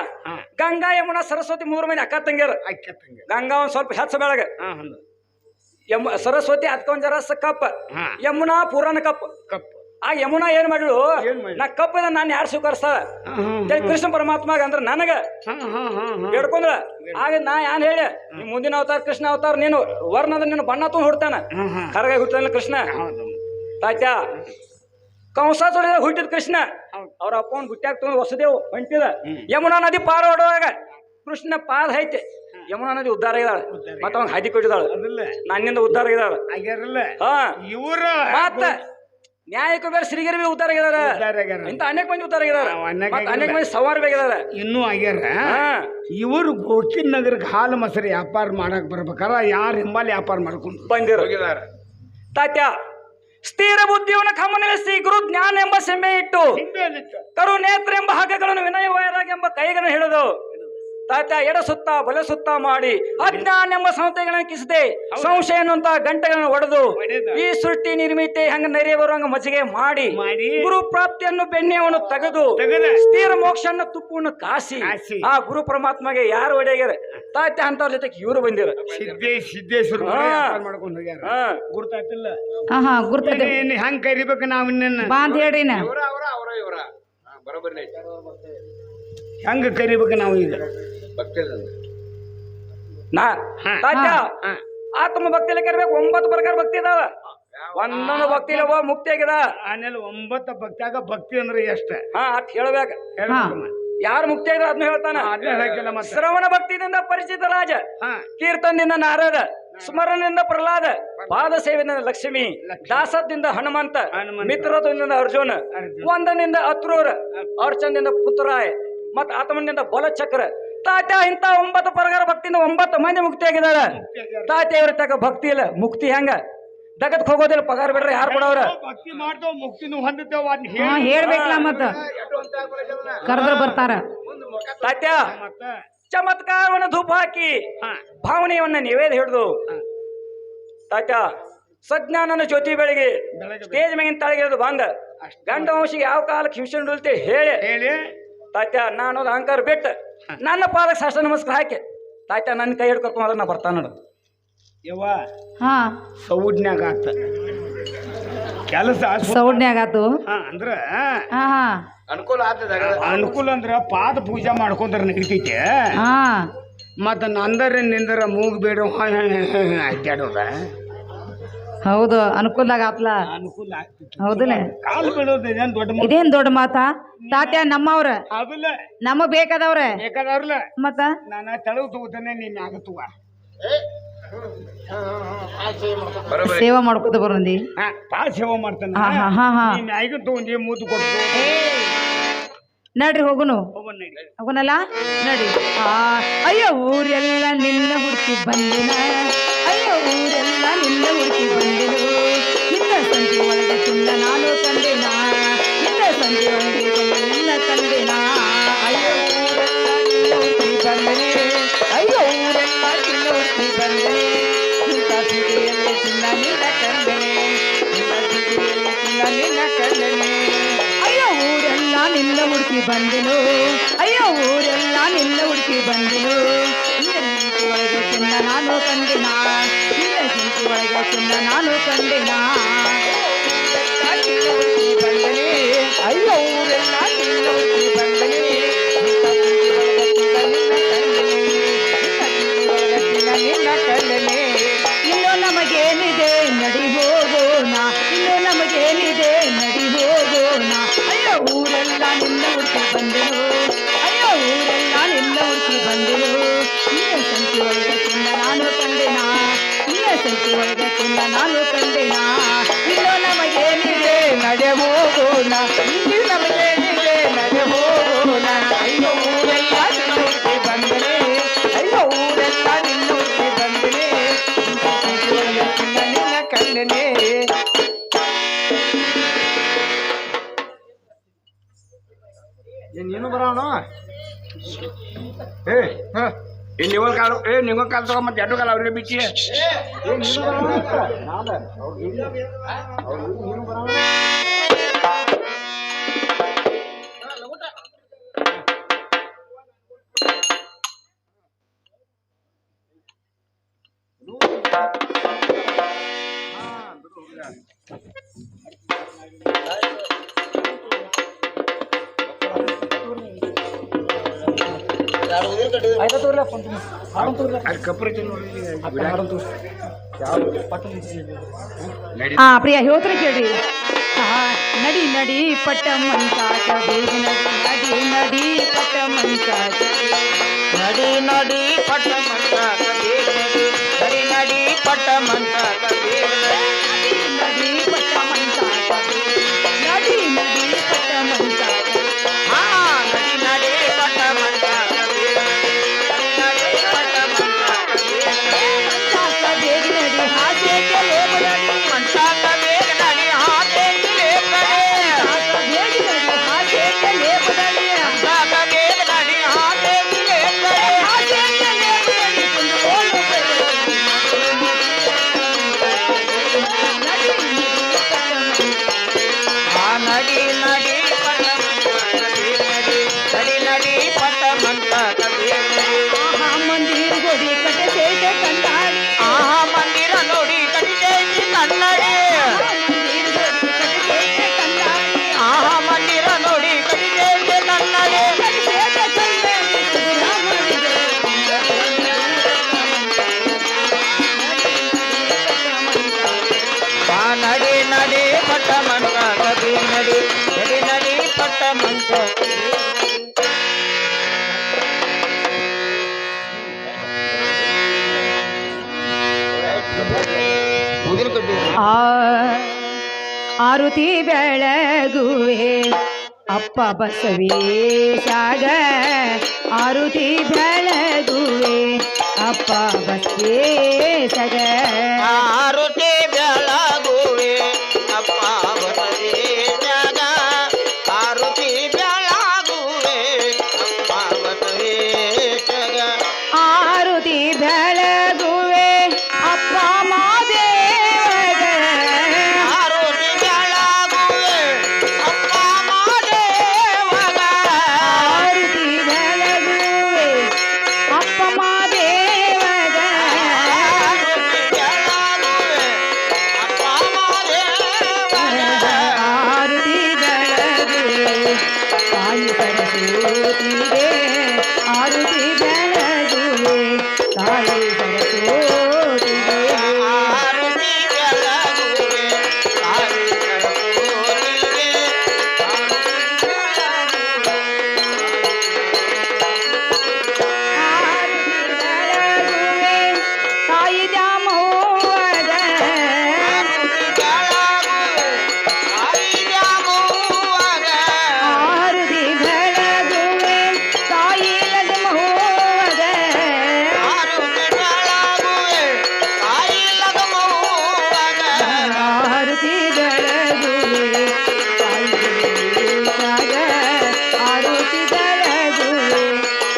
[SPEAKER 1] ಗಂಗಾ ಯಮುನಾ ಸರಸ್ವತಿ ಮೂರು ಮಂದಿ ಅಕ್ಕ ತಂಗಿಯರು
[SPEAKER 2] ಅಕ್ಕತ್ತಂಗ
[SPEAKER 1] ಗಂಗಾ ಒಂದ್ ಸ್ವಲ್ಪ ಹೆಚ್ಚ ಬೆಳಗ್ಗೆ
[SPEAKER 2] ಹಾ ಹಂಗ
[SPEAKER 1] ಸರಸ್ವತಿ ಅದಕ್ಕೊಂದ್ ಜರ ಕಪ್
[SPEAKER 2] ಹಾ.
[SPEAKER 1] ಯಮುನಾ ಪೂರನ ಕಪ್
[SPEAKER 2] ಕಪ್ಪು
[SPEAKER 1] ಆ ಯಮುನಾ ಏನ್ ಮಾಡಿಳು
[SPEAKER 2] ಏನ್ ಮಾಡ್ಲು?
[SPEAKER 1] ನಾ ಕಪ್ಪದ ನಾನು ಯಾರು ಸ್ವೀಕರಿಸ್ತಾಳ ಕೃಷ್ಣ ಪರಮಾತ್ಮ ಅಂದ್ರ ನನಗ ಬೇಡ್ಕೊಂಡ್ರ ಆಗ ನಾ ಏನ್ ಹೇಳಿ ನೀ ಮುಂದಿನ ಅವತಾರ ಕೃಷ್ಣ ಅವತಾರ ನೀನು ವರ್ಣದ ನೀನು ಬಣ್ಣ ತುಂಬ ಹುಡ್ತಾನ ಕರಗ ಹುಟ್ಟಲ್ಲ ಕೃಷ್ಣ ತಾತ್ಯ ಕಂಸಾಸುರ ಹುಟ್ಟಿದ ಕೃಷ್ಣ ಅವ್ರ ಅಪ್ಪನ ಗುಟ್ಟ್ಯಾಗ ತುಂಬ ವಸುದೇವ್ ಹೊಂಟಿದ ಯಮುನಾ ನದಿ ಪಾರ ಹೊಡುವಾಗ ಕೃಷ್ಣ ಪಾದ ಐತೆ ಯಮುನಾ ನದಿ ಉದ್ಧಾರ ಆಗಿದಾಳ ಮತ್ತ ಅವಂಗ ಹಾದಿ ಕೊಟ್ಟಿದಾಳ ನನ್ನಿಂದ ಉದ್ಧಾರ ಆಗಿದಾಳ
[SPEAKER 2] ಆಗ್ಯಾರಲ್ಲ
[SPEAKER 1] ಹಾ
[SPEAKER 2] ಇವ್ರ
[SPEAKER 1] ಮತ್ತ ನ್ಯಾಯಕ್ಕೂ ಬೇರೆ ಶ್ರೀಗಿರಿ ಬಿ ಉದ್ಧಾರ ಆಗಿದಾರ ಇಂತ ಅನೇಕ ಮಂದಿ ಉದ್ಧಾರ ಆಗಿದಾರ ಅನೇಕ ಮಂದಿ ಸವಾರ ಬೇಕಿದಾರ
[SPEAKER 2] ಇನ್ನೂ ಆಗ್ಯಾರ
[SPEAKER 1] ಹಾ
[SPEAKER 2] ಇವರು ಗೋಕಿನ್ ನಗರಕ್ಕೆ ಹಾಲು ಮೊಸರು ವ್ಯಾಪಾರ ಮಾಡಕ್ ಬರ್ಬೇಕಾರ ಯಾರು ಹಿಂಬಾಲಿ ವ್ಯಾಪಾರ ಮಾಡ್ಕೊಂಡು
[SPEAKER 1] ಬಂದಿರು ತಾತ್ಯ ಸ್ಥಿರ ಬುದ್ಧಿಯನ್ನು ಕಮ್ಮನಿಳಿಸಿ ಗುರು ಜ್ಞಾನ ಎಂಬ ಸೆಂಬೆ ಇಟ್ಟು ಕರು ನೇತ್ರ ಎಂಬ ಹಗ್ಗಗಳನ್ನು ವಿನಯ ವೈರಾಗ ಎಂಬ ಕೈಗಳನ್ನು ಹಿಡಿದು ತಾತ್ಯ ಎಡ ಸುತ್ತ ಬಲ ಸುತ್ತ ಮಾಡಿ ಅಜ್ಞಾನ ಎಂಬ ಸಂತೆಗಳನ್ನು ಕಿಸದೆ ಸಂಶಯ ಅನ್ನುವಂತ ಗಂಟೆಗಳನ್ನು ಒಡೆದು ಈ ಸೃಷ್ಟಿ ನಿರ್ಮಿತಿ ಹಂಗ ನೆರೆ ಬರುವಂಗ ಮಜ್ಜಿಗೆ ಮಾಡಿ ಗುರು ಪ್ರಾಪ್ತಿಯನ್ನು ಬೆಣ್ಣೆಯನ್ನು ತೆಗೆದು ಸ್ಥಿರ ಮೋಕ್ಷವನ್ನು ತುಪ್ಪವನ್ನು ಕಾಸಿ ಆ ಗುರು ಪರಮಾತ್ಮಗೆ ಯಾರು ಒಡೆಯಾರ ತಾತ್ಯ ಅಂತವ್ರ ಜೊತೆಗೆ ಇವರು ಬಂದಿರ
[SPEAKER 2] ಸಿದ್ದೇಶ್ವರ ಮಾಡ್ಕೊಂಡು ಹೋಗ್ಯಾರ ಗುರ್ತಾತಿಲ್ಲ
[SPEAKER 3] ಹಾ ಗುರ್ತದೆ
[SPEAKER 2] ಹಂಗ ಕರಿಬೇಕು ನಾವ್ ಇನ್ನೇನ
[SPEAKER 3] ಬಾ ಅಂತ ಹೇಳ್ರಿ ನಾ
[SPEAKER 2] ಹೆಂಗ ಕರಿಬೇಕು ನಾವು ಈಗ
[SPEAKER 1] ನಾ ತಾತ್ಯ ಆತ್ಮ ಭಕ್ತಿಯಲ್ಲಿ ಕರಿಬೇಕು 9 ಪ್ರಕಾರ ಭಕ್ತಿ ಇದಾವ ಒಂದೊಂದು ಭಕ್ತಿ ಮುಕ್ತಿ ಆಗಿದ
[SPEAKER 2] ಆಮೇಲೆ 9 ಭಕ್ತಿಯಾಗ ಭಕ್ತಿ ಅಂದ್ರೆ ಎಷ್ಟ
[SPEAKER 1] ಹಾ ಅಟ್ ಹೇಳ್ಬೇಕ ಯಾರು ಮುಕ್ತಿ ಆಗಿದ ಅದನ್ನ ಹೇಳ್ತಾನ ಶ್ರವಣ ಭಕ್ತಿಯಿಂದ ಪರಿಚಿತ ರಾಜ ಕೀರ್ತನದಿಂದ ನಾರದ ಸ್ಮರಣದಿಂದ ಪ್ರಹ್ಲಾದ ಪಾದ ಸೇವೆಯಿಂದ ಲಕ್ಷ್ಮಿ ದಾಸದಿಂದ ಹನುಮಂತ ಮಿತ್ರದಿಂದ ಅರ್ಜುನ ಒಂದನಿಂದ ಅಕ್ರೂರ ಅರ್ಚನದಿಂದ ಪುತ್ರರಾಯ ಮತ್ತ ಆತಮನಿಂದ ಬಲಚಕ್ರ ತಾತ್ಯ ಇಂತ 9 ಪ್ರಕಾರ ಭಕ್ತಿಯಿಂದ 9 ಮಂದಿ ಮುಕ್ತಿ ಆಗಿದಾರ ತಾತ್ಯ ಇವ್ರ ತಗ ಭಕ್ತಿ ಇಲ್ಲ ಮುಕ್ತಿ ಹೆಂಗ ಜಗತ್ ಹೋಗೋದಿಲ್ಲ ಪಗಾರ ಬಿಡ್ರಿ ಯಾರು ಕೊಡವ್ರ
[SPEAKER 2] ಭಕ್ತಿ ಮಾಡ್ತಾವ ಮುಕ್ತಿನೂ ಹೊಂದುತ್ತೇವ
[SPEAKER 3] ಹೇಳ್ಬೇಕಲ್ಲ ಮತ್ತ ಕರೆದ್ರ ಬರ್ತಾರ
[SPEAKER 1] ತಾತ್ಯ ಚಮತ್ಕಾರವನ್ನು ಧೂಪ ಹಾಕಿ ಭಾವನೆಯನ್ನ ನಿವೇದ ಹಿಡಿದು ತಾತ್ಯ ಸಜ್ಞಾನನ ಜ್ಯೋತಿ ಬೆಳಗ್ಗೆ ಸ್ಟೇಜ್ ಮ್ಯಾಗಿನ ತಳಗಿರೋದು ಬಂದ ಗಂಡ ವಂಶಿಗೆ ಯಾವ ಕಾಲಕ್ಕೆ ಹಿಂಸೆ ಉಳ್ತೆ ಹೇಳಿ ತಾತ್ಯ ನಾನು ಅಹಂಕಾರ ಬಿಟ್ಟು ನನ್ನ ಪಾದಕ್ಕೆ ಸಾಷ್ಟ ನಮಸ್ಕಾರ ಹಾಕಿ ತಾತ್ಯ ನನ್ನ ಕೈ ಹಿಡ್ಕೊತ ನಾ ಬರ್ತಾನ ನೋಡು
[SPEAKER 2] ಯವ್ವ
[SPEAKER 3] ಹಾ
[SPEAKER 2] ಸೌಡ್ನ್ಯಾಗ ಆತ ಕೆಲಸ
[SPEAKER 3] ಸೌಡ್ನ್ಯಾಗ ಆತು
[SPEAKER 2] ಅಂದ್ರ
[SPEAKER 3] ಹಾ ಹಾ
[SPEAKER 5] ಅನುಕೂಲ ಆಗ್ತದ
[SPEAKER 2] ಅನುಕೂಲ ಅಂದ್ರ ಪಾದ ಪೂಜೆ ಮಾಡ್ಕೊಂಡ್ರ ನಡೀತೈತೆ
[SPEAKER 3] ಹಾ
[SPEAKER 2] ಮತ್ತ ನಂದರ ನಿಂದರ ಮೂಗ್ ಬೇಡ ಅಡ್ಡಾಡೋದ
[SPEAKER 3] ಹೌದು ಅನುಕೂಲದಾಗ ಆತ್ಲ
[SPEAKER 2] ಅನುಕೂಲ ಆಗ್ತೈತಿ
[SPEAKER 3] ಹೌದಿಲ್ಲ
[SPEAKER 2] ಕಾಲು ಬೀಳೋದು ಇದೇನ್ ದೊಡ್ಡ
[SPEAKER 3] ಇದೇನ್ ದೊಡ್ಡ ಮಾತಾ ತಾತ್ಯ ನಮ್ಮವ್ರ
[SPEAKER 2] ಅದಲ್ಲ
[SPEAKER 3] ನಮಗ್ ಬೇಕಾದವ್ರ
[SPEAKER 2] ಬೇಕಾದವ್ರಲ್ಲ
[SPEAKER 3] ಮತ್ತ
[SPEAKER 2] ನಾನು ತೆಳಗ್ ತಗೋತಾನೆ ನೀನ್ ಮ್ಯಾಗ ತಗೋ
[SPEAKER 3] ಸೇವಾ ಮಾಡ್ಕೊತ ಬರೋಂದಿ
[SPEAKER 2] ಪಾಲ್ ಸೇವಾ ಮಾಡ್ತಾನ
[SPEAKER 3] ಹಾ ಹಾ ಹಾ ಹಾ
[SPEAKER 2] ನೀನ್ ಮ್ಯಾಗ ತಗೊಂಡಿ ಮುದ್ದು ಕೊಡ್ತು
[SPEAKER 3] ನಡ್ರಿ ಹೋಗುನು ಹೋಗುನಲ್ಲ ನಡಿ ಅಯ್ಯೋ ಊರೆಲ್ಲ ನಿನ್ನ ಹುಡುಕಿ ಬಂದಿನ ಅಯ್ಯೋ ಊರೆಲ್ಲ ನಿನ್ನ ಹುಡುಕಿ ಬಂದಿರು ನಿನ್ನ ಸಂಜೆ ಒಳಗೆ ಚಿನ್ನ ನಾನು ಕಂಡಿನ ನಿನ್ನ ಸಂಜೆ ಒಳಗೆ ನಿನ್ನ ಕಂಡಿನ ಅಯ್ಯೋ ಊರೆಲ್ಲ ನಿನ್ನ ಹುಡುಕಿ ಬಂದನೆ ಅಯ್ಯೋ ಊರೆಲ್ಲ ನಿನ್ನ ಹುಡುಕಿ ಬಂದನೆ ನಿನ್ನ ಸಿರಿಯಲ್ಲಿ ಚಿನ್ನ ನಿನ್ನ ಕಂಡನೆ ನಿನ್ನ ಸಿರಿಯಲ್ಲಿ ಚಿನ್ನ ನಿನ್ನ ಕಂಡನೆ ಅಯ್ಯೋ ಊರೆಲ್ಲ ನಿನ್ನ ಹುಡುಕಿ ಬಂದೆನು ಅಯ್ಯೋ ಊರೆಲ್ಲ ನಿನ್ನ ಹುಡುಕಿ ಬಂದೆನು ನಿನ್ನ ಜಿಂಕಿ ಒಳಗೆ ಚಿನ್ನ ನಾನು ಕಂಡಿನ ನಿನ್ನ ಜಿಂಕಿ ಒಳಗೆ ಚಿನ್ನ ನಾನು ಕಂಡಿನ ನಿನ್ನ ಹುಡುಕಿ ಬಂದನೆ ಅಯ್ಯೋ ಊರೆಲ್ಲ ನಿನ್ನ ಹುಡುಕಿ ಬಂದನೆ ನಿನ್ನ ಜಿಂಕಿ ಒಳಗೆ ಚಿನ್ನ ನಿನ್ನ ಕಂಡನೆ ನಿನ್ನ ಜಿಂಕಿ ಒಳಗೆ ಚಿನ್ನ ನಿನ್ನ ಕಂಡನೆ ಇನ್ನು ನಮಗೇನಿದೆ ನಡಿ ಹೋಗೋಣ ಇನ್ನು ನಮಗೇನಿದೆ ನಡಿ ಹೋಗೋಣ ಅಯ್ಯೋ ಊರೆಲ್ಲ ನಿನ್ನ ಹುಡುಕಿ ಬಂದೆನು ಅಯ್ಯೋ ಊರೆಲ್ಲ ನಿನ್ನ ಹುಡುಕಿ ಬಂದೆನು ನಿನ್ನ ಸಂಖ್ಯೆ ಒಳಗೆ ಚಿನ್ನ ನಾನು ಕಂಡೆನ ನಿನ್ನ ಸಂಖ್ಯೆ
[SPEAKER 5] ನೀನು ಬರೋಣ ಏ ಹ
[SPEAKER 2] ನಿಂಗೊಂದು ಕಾಲು ತಗೋ ಮತ್ತೆ ಎರಡು ಕಾಲ ಅವ್ರಿಗೆ ಬಿಚ್ಚಿ
[SPEAKER 5] ನೀನು ಬರೋಣ ನೀನು ಬರೋಣ
[SPEAKER 2] ಅಲ್ಲಿ ಕಪ್ಪು ರೀತಿ ನೋಡಿ
[SPEAKER 3] ಹಾ ಪ್ರಿಯ ಹೇಳ್ತಾರೆ ಕೇಳ್ರಿ ನಡಿ ನಡಿ ಪಟ್ಟ ಮಂಚಾಟ ಬೇಗ ನಡಿ ನಡಿ ಪಟ್ಟ ಮಂಚಾಟ
[SPEAKER 4] ನಡಿ ನಡಿ ಪಟ್ಟ ಮಂಟ ನಡಿ ನಡಿ ಪಟ್ಟ ಮಂಟ
[SPEAKER 3] ನಡಿ ಪಟ್ಟ ಮಂಚಾಟ ನಡಿ ನಡಿ ಪಟ್ಟ ಮಂಚಾಟ
[SPEAKER 4] ಹಾ ನಡಿ ನಡಿ ಪಟ್ಟ ಮಂಟ
[SPEAKER 3] ಮಂಚಾಟ ಬೇಗ ನಡಿ ಹಾಸ್ಯಕ್ಕೆ ಲೇಪ ನಡಿ
[SPEAKER 4] ಮಂಟಾಕ ಬೇಗ ನಡಿ ಹಾಕಿ
[SPEAKER 3] ಮಂಚಾಟ ಬೇಗ ನಡಿ ಹಾಸ್ಯಕ್ಕೆ ಲೇಪ ನಡಿ
[SPEAKER 4] ಮಂಟಾಕ ಬೇಗ ನಡಿ ಹಾಕಿ
[SPEAKER 3] ಹಾಸ್ಯಕ್ಕೆ ಲೇಪ ನಡಿ ಕುಂದುಕೊಂಡು
[SPEAKER 4] ನಡಿ ನಡಿ ಪಟ್ಟ ನಡಿ ನಡಿ ಪಟ್ಟ ಮಂಟ
[SPEAKER 3] ಆಹಾ ಮಂದಿರ ಗೋಡಿ ಕಟ್ಟೆ ಸೇಟೆ ಕಂಡಾಡಿ
[SPEAKER 4] ಆಹಾ ಮಂದಿರ ನೋಡಿ ಕಟ್ಟಿದೈತಿ ಕನ್ನಡಿ
[SPEAKER 3] ಮಂದಿರ ಗೋಡಿ ಕಟ್ಟೆ ಸೇಟೆ ಕಂಡಾಡಿ
[SPEAKER 4] ಆಹಾ ಮಂದಿರ ನೋಡಿ ಕಟ್ಟಿದೈತಿ ಕನ್ನಡಿ
[SPEAKER 3] ಸೇಟೆ ಕಂಡಾಡಿ ಸುಧಾಮಣಿಗೆ
[SPEAKER 4] ನಡಿ ನಡಿ ಪಟ್ಟ ಮಂಟ ನಡಿ ನಡಿ ನಡಿ ನಡಿ ಪಟ್ಟ ಮಂಟ
[SPEAKER 3] ಆರುತಿ ಬೆಳಗುವೆ ಅಪ್ಪ ಬಸವೇಶಾಗ ಆರುತಿ ಬೆಳಗುವೆ ಅಪ್ಪ ಬಸವೇಶಾಗ
[SPEAKER 4] ಆರುತಿ ಬೆಳಗುವೆ ಅಪ್ಪ ಬಸವೇಶಾಗ ಆರುತಿ ಬೆಳಗುವೆ ಅಪ್ಪ ಬಸವೇಶಾಗ
[SPEAKER 3] ಆರುತಿ ಬೆಳಗುವೆ ಅಪ್ಪ ಮಾದೇವಗ
[SPEAKER 4] ಆರುತಿ ಬೆಳಗುವೆ ಅಪ್ಪ ಮಾದೇವಗ
[SPEAKER 3] ಆರುತಿ ಬೆಳಗುವೆ ಅಪ್ಪ ಮಾದೇವಗ
[SPEAKER 4] ಆರುತಿ ಬೆಳಗುವೆ ಅಪ್ಪ ಮಾದೇವಗ
[SPEAKER 3] ಆರುತಿ ಬೆಳಗುವೆ ತಾಯಿ ಸರಸ್ವತಿಗೆ ಆರುತಿ ಬೆಳಗುವೆ ತಾಯಿ ಸರಸ್ವತಿಗೆ
[SPEAKER 4] ಆರುತಿ ಬೆಳಗುವೆ ತಾಯಿ ಸರಸ್ವತಿಗೆ
[SPEAKER 3] ಆರುತಿ ಬೆಳಗುವೆ ತಾಯಿ ದ್ಯಾಮವ್ವಗ
[SPEAKER 4] ಆರುತಿ ಬೆಳಗುವೆ ತಾಯಿ ದ್ಯಾಮವ್ವಗ
[SPEAKER 3] ಆರುತಿ ಬೆಳಗುವೆ ತಾಯಿ ಲಗಮವ್ವಗ
[SPEAKER 4] ಆರುತಿ ಬೆಳಗುವೆ ತಾಯಿ ಲಗಮವ್ವಗ
[SPEAKER 3] ಆರುತಿ ಬೆಳಗುವೆ ತಾಯಿ ಲಗಮವ್ವಗ ಆರುತಿ ಬೆಳಗುವೆ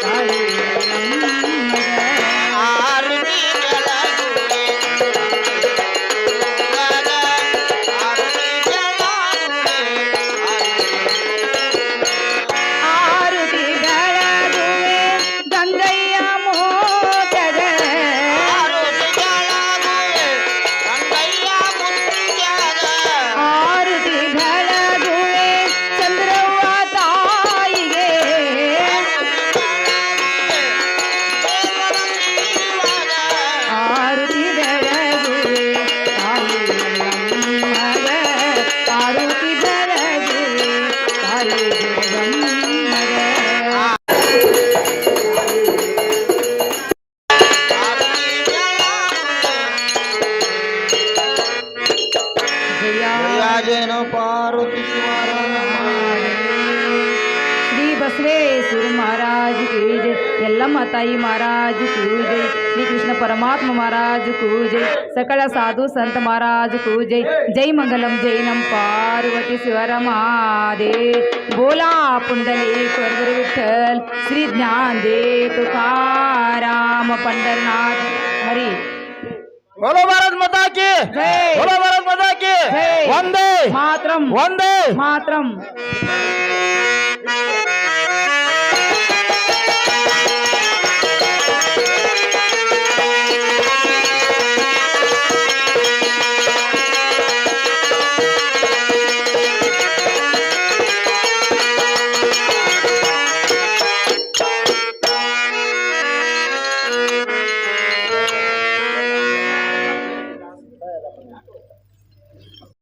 [SPEAKER 3] ತಾಯಿ ಲಗಮವ್ವಗ
[SPEAKER 4] ಆರುತಿ ಬೆಳಗುವೆ ಆರುತಿ
[SPEAKER 3] ಆರುತಿ ಬೆಳಗುವೆ ಗಂಗಯ್ಯ ಮೋಟಗ
[SPEAKER 4] ಆರುತಿ ಬೆಳಗುವೆ ರಂಗಯ್ಯ ಮುತ್ತಿಗ್ಯಾಗ
[SPEAKER 3] ಆರುತಿ ಬೆಳಗುವೆ ಚಂದ್ರವ್ವ ತಾಯಿಗೆ ಆರುತಿ ಬೆಳಗುವೆ ತಾಯಿ ಲಗಮವ್ವಗ ಆರುತಿ ಬೆಳಗುವೆ ತಾಯಿ ಲಗಮವ್ವಗ
[SPEAKER 4] ಜಯಜನ ಪಾರ್ವತಿ
[SPEAKER 3] ಶ್ರೀ ಬಸವೇಶ್ವರ ಮಹಾರಾಜ್ ಕಿ ಜೈ ಎಲ್ಲಮ್ಮ ತಾಯಿ ಮಹಾರಾಜ್ ಕಿ ಜೈ श्री कृष्ण परमात्मा महाराज को जय सकल साधु संत महाराज को जय जय मंगलम जय नम पार्वती शिवर महादेव बोला पुंडलिक वरद विठ्ठल श्री ज्ञान दे तुकाराम पंढरनाथ हरी
[SPEAKER 4] बोलो भारत माता की
[SPEAKER 3] जय
[SPEAKER 4] बोलो भारत माता की
[SPEAKER 3] जय
[SPEAKER 4] वंदे
[SPEAKER 3] मातरम
[SPEAKER 4] वंदे
[SPEAKER 3] मातरम